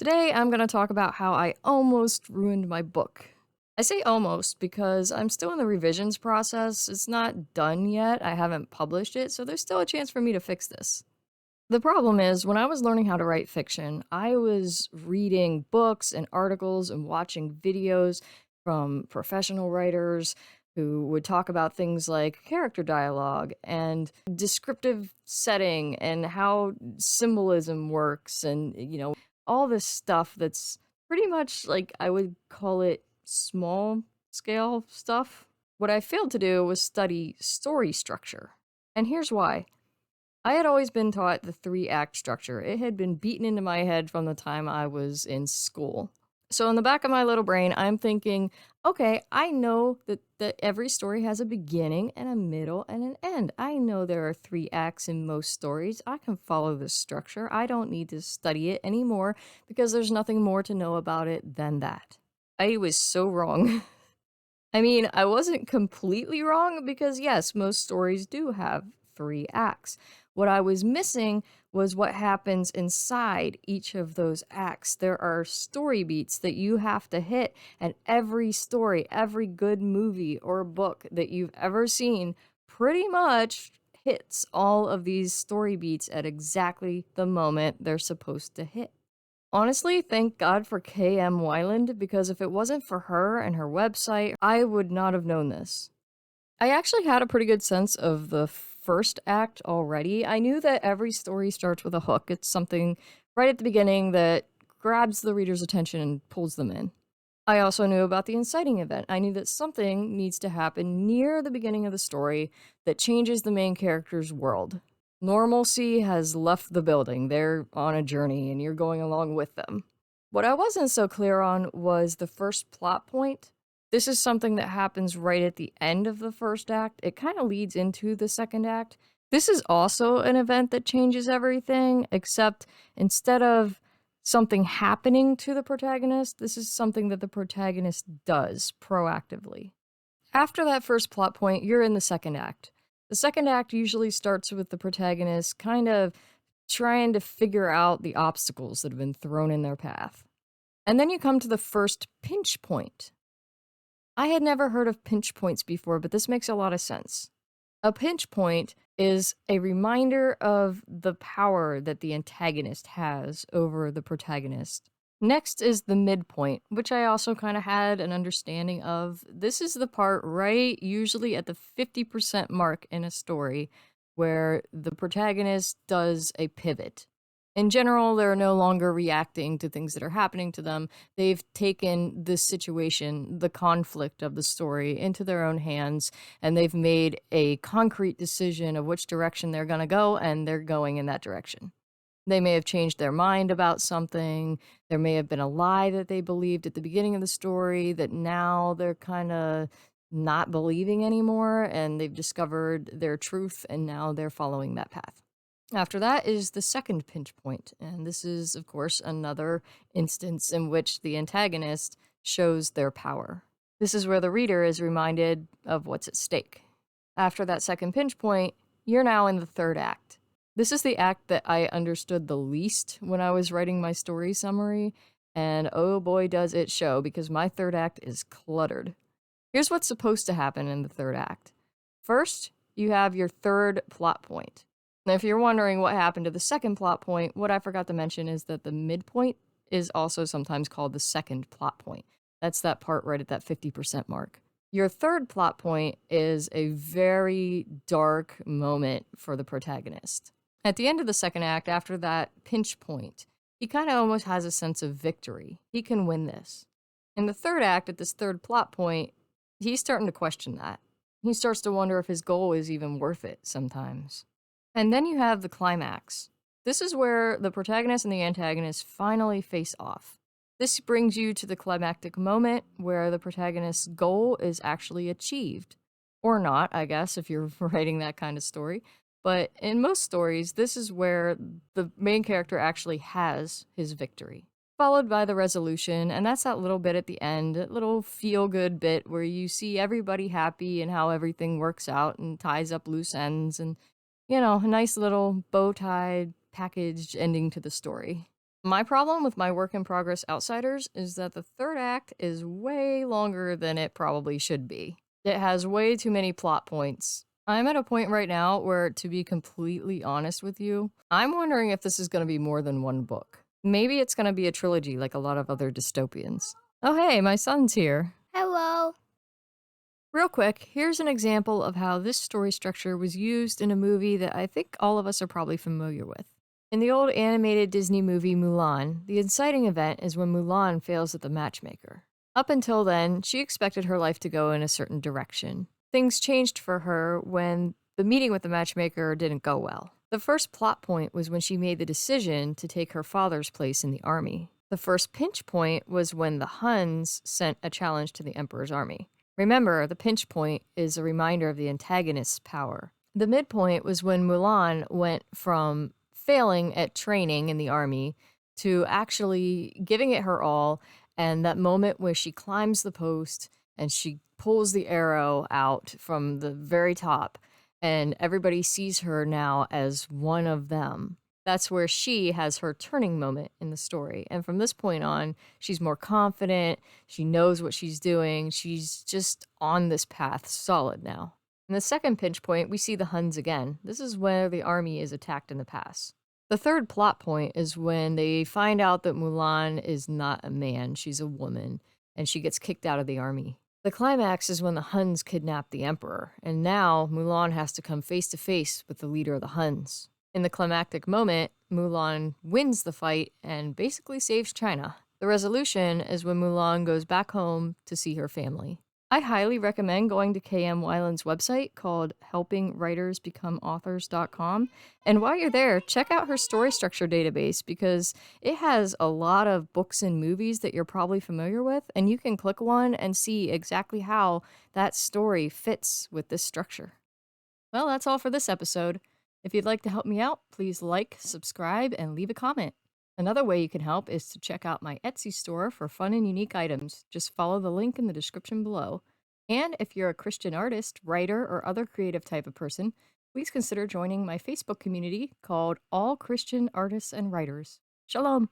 Today, I'm going to talk about how I almost ruined my book. I say almost because I'm still in the revisions process. It's not done yet. I haven't published it, so there's still a chance for me to fix this. The problem is, when I was learning how to write fiction, I was reading books and articles and watching videos from professional writers who would talk about things like character dialogue and descriptive setting and how symbolism works and, all this stuff that's pretty much like I would call it small scale stuff. What I failed to do was study story structure. And here's why. I had always been taught the three-act structure. It had been beaten into my head from the time I was in school. So in the back of my little brain, I'm thinking, okay, I know that every story has a beginning and a middle and an end. I know there are three acts in most stories. I can follow this structure. I don't need to study it anymore because there's nothing more to know about it than that. I was so wrong. I mean, I wasn't completely wrong because, yes, most stories do have three acts. What I was missing was what happens inside each of those acts. There are story beats that you have to hit, and every story, every good movie or book that you've ever seen pretty much hits all of these story beats at exactly the moment they're supposed to hit. Honestly, thank God for KM Wyland because if it wasn't for her and her website, I would not have known this. I actually had a pretty good sense of the first act already. I knew that every story starts with a hook. It's something right at the beginning that grabs the reader's attention and pulls them in. I also knew about the inciting event. I knew that something needs to happen near the beginning of the story that changes the main character's world. Normalcy has left the building. They're on a journey and you're going along with them. What I wasn't so clear on was the first plot point. This is something that happens right at the end of the first act. It kind of leads into the second act. This is also an event that changes everything, except instead of something happening to the protagonist, this is something that the protagonist does proactively. After that first plot point, you're in the second act. The second act usually starts with the protagonist kind of trying to figure out the obstacles that have been thrown in their path. And then you come to the first pinch point. I had never heard of pinch points before, but this makes a lot of sense. A pinch point is a reminder of the power that the antagonist has over the protagonist. Next is the midpoint, which I also kind of had an understanding of. This is the part right usually at the 50% mark in a story where the protagonist does a pivot. In general, they're no longer reacting to things that are happening to them. They've taken this situation, the conflict of the story, into their own hands, and they've made a concrete decision of which direction they're going to go, and they're going in that direction. They may have changed their mind about something. There may have been a lie that they believed at the beginning of the story that now they're kind of not believing anymore, and they've discovered their truth, and now they're following that path. After that is the second pinch point, and this is, of course, another instance in which the antagonist shows their power. This is where the reader is reminded of what's at stake. After that second pinch point, you're now in the third act. This is the act that I understood the least when I was writing my story summary, and oh boy does it show because my third act is cluttered. Here's what's supposed to happen in the third act. First, you have your third plot point. Now, if you're wondering what happened to the second plot point, what I forgot to mention is that the midpoint is also sometimes called the second plot point. That's that part right at that 50% mark. Your third plot point is a very dark moment for the protagonist. At the end of the second act, after that pinch point, he kind of almost has a sense of victory. He can win this. In the third act, at this third plot point, he's starting to question that. He starts to wonder if his goal is even worth it sometimes. And then you have the climax. This is where the protagonist and the antagonist finally face off. This brings you to the climactic moment where the protagonist's goal is actually achieved. Or not, I guess, if you're writing that kind of story. But in most stories, this is where the main character actually has his victory. Followed by the resolution, and that's that little bit at the end, that little feel-good bit where you see everybody happy and how everything works out and ties up loose ends and a nice little bow-tied packaged ending to the story. My problem with my work in progress Outsiders is that the third act is way longer than it probably should be. It has way too many plot points. I'm at a point right now where, to be completely honest with you, I'm wondering if this is going to be more than one book. Maybe it's going to be a trilogy like a lot of other dystopians. Oh, hey, my son's here. Hello. Real quick, here's an example of how this story structure was used in a movie that I think all of us are probably familiar with. In the old animated Disney movie Mulan, the inciting event is when Mulan fails at the matchmaker. Up until then, she expected her life to go in a certain direction. Things changed for her when the meeting with the matchmaker didn't go well. The first plot point was when she made the decision to take her father's place in the army. The first pinch point was when the Huns sent a challenge to the Emperor's army. Remember, the pinch point is a reminder of the antagonist's power. The midpoint was when Mulan went from failing at training in the army to actually giving it her all, and that moment where she climbs the post and she pulls the arrow out from the very top, and everybody sees her now as one of them. That's where she has her turning moment in the story. And from this point on, she's more confident. She knows what she's doing. She's just on this path solid now. In the second pinch point, we see the Huns again. This is where the army is attacked in the pass. The third plot point is when they find out that Mulan is not a man, she's a woman, and she gets kicked out of the army. The climax is when the Huns kidnap the emperor, and now Mulan has to come face to face with the leader of the Huns. In the climactic moment, Mulan wins the fight and basically saves China. The resolution is when Mulan goes back home to see her family. I highly recommend going to KM Weiland's website called helpingwritersbecomeauthors.com. And while you're there, check out her story structure database because it has a lot of books and movies that you're probably familiar with, and you can click one and see exactly how that story fits with this structure. Well, that's all for this episode. If you'd like to help me out, please like, subscribe, and leave a comment. Another way you can help is to check out my Etsy store for fun and unique items. Just follow the link in the description below. And if you're a Christian artist, writer, or other creative type of person, please consider joining my Facebook community called All Christian Artists and Writers. Shalom!